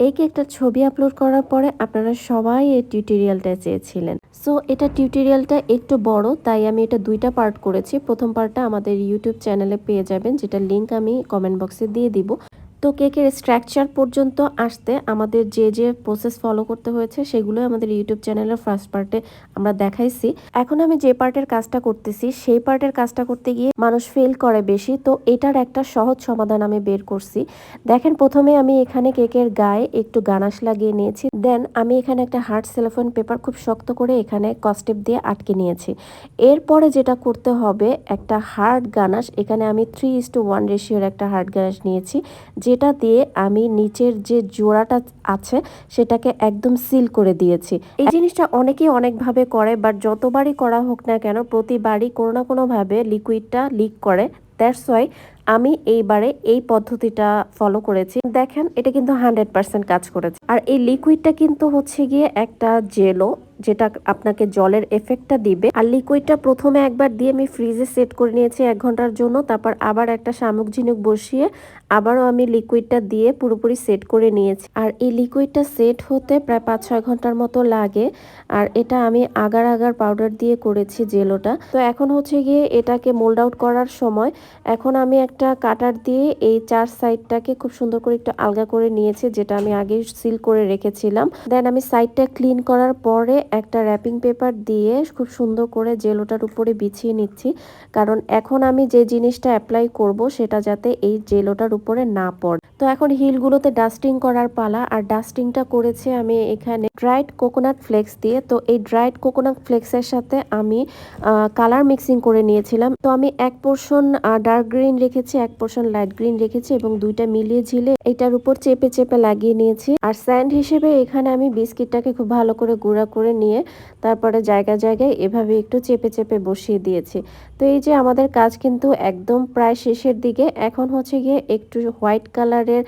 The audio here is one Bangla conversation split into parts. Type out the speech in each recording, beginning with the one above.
এই কেকটার ছবি আপলোড করার পরে আপনারা সবাই এই টিউটোরিয়ালটা চেয়েছিলেন। সো এটা টিউটোরিয়ালটা একটু বড়, তাই আমি এটা ২ টা পার্ট করেছি। ১ম পার্টটা আমাদের ইউটিউব চ্যানেলে পেয়ে যাবেন, যেটার লিংক আমি কমেন্ট বক্সে দিয়ে দিব। তো কেকের স্ট্রাকচার পর্যন্ত আসতে আমাদের যে প্রসেস ফলো করতে হয়েছে সেগুলোই আমাদের ইউটিউব চ্যানেলের ফার্স্ট পার্টে আমরা দেখাইছি। এখন আমি যে পার্টের কাজটা করতেছি সেই পার্টের কাজটা করতে গিয়ে মানুষ ফেল করে বেশি। তো এটার একটা সহজ সমাধান আমি বের করছি। দেখেন, প্রথমে আমি এখানে কেকের গায়ে একটু গানাশ লাগিয়ে নিয়েছি। দেন আমি এখানে একটা হার্ড সেলোফোন পেপার খুব শক্ত করে এখানে কস্টেপ দিয়ে আটকে নিয়েছি। এরপরে যেটা করতে হবে, একটা হার্ড গানাশ, এখানে আমি 3:1 রেশিওর একটা হার্ড গানাশ নিয়েছি, যেটা দিয়ে আমি নিচের যে জোড়াটা আছে সেটাকে একদম সিল করে দিয়েছি। এই জিনিসটা অনেকেই অনেকভাবে করে, বাট যতবারই করা হোক না কেন প্রতিবারই কোনো না কোনোভাবে লিকুইডটা লিক করে। দ্যাটস ওয়াই আমি এইবারে এই পদ্ধতিটা ফলো করেছি। দেখেন, এটা কিন্তু 100% কাজ করেছে। আর এই লিকুইডটা কিন্তু হচ্ছে গিয়ে একটা জেলো, যেটা আপনাকে জলের এফেক্টটা দিবে। আর লিকুইডটা প্রথমে একবার দিয়ে আমি ফ্রিজে সেট করে নিয়েছি 1 ঘন্টার জন্য। তারপর আবার একটা শামুক ঝিনুক বসিয়ে আবারও আমি লিকুইডটা দিয়ে পুরোপুরি সেট করে নিয়েছি। আর এই লিকুইডটা সেট হতে প্রায় 5-6 ঘন্টার মতো লাগে। আর এটা আমি আগার আগার পাউডার দিয়ে করেছি জেলোটা। তো এখন হচ্ছে গিয়ে এটাকে মোল্ড আউট করার সময় এখন আমি একটা কাটার দিয়ে এই 4 সাইডটাকে খুব সুন্দর করে একটু আলগা করে নিয়েছি, যেটা আমি আগে সিল করে রেখেছিলাম। দেন আমি সাইডটা ক্লিন করার পরে একটা র্যাপিং পেপার দিয়ে খুব সুন্দর করে জেলোটার উপরে বিছিয়ে নিচ্ছি, কারণ এখন আমি যে জিনিসটা অ্যাপ্লাই করব সেটা যাতে এই জেলোটার উপরে না পড়ে। তো এখন হিলগুলোতে ডাস্টিং করার পালা। আর ডাস্টিংটা করেছি আমি এখানে ড্রাইড কোকোনাট ফ্লেক্স দিয়ে। তো এই ড্রাইড কোকোনাট ফ্লেক্সের সাথে আমি কালার মিক্সিং করে নিয়েছিলাম। তো আমি 1 পোর্শন ডার্ক গ্রিন রেখেছি, 1 পোর্শন লাইট গ্রিন রেখেছি এবং দুইটা মিলিয়ে ঝিলে এটার উপর চেপে চেপে লাগিয়ে নিয়েছি। আর স্যান্ড হিসেবে এখানে আমি বিস্কিটটাকে খুব ভালো করে গুঁড়া করে নিয়ে তারপরে জায়গায় জায়গায় এভাবে একটু চেপে চেপে বসিয়ে দিয়েছি। তো এই যে আমাদের কাজ কিন্তু একদম প্রায় শেষের দিকে। এখন হচ্ছে গিয়ে একটু হোয়াইট কালারের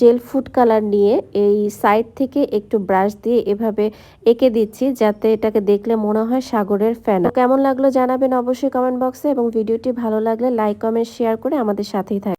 জেল ফুড কালার নিয়ে এই সাইড থেকে একটু ব্রাশ দিয়ে এভাবে এঁকে দিচ্ছি, যাতে এটাকে দেখলে মনে হয় সাগরের ফেনা। কেমন লাগলো জানাবেন অবশ্যই কমেন্ট বক্সে, এবং ভিডিওটি ভালো লাগলে লাইক কমেন্ট শেয়ার করে আমাদের সাথেই থাকবেন।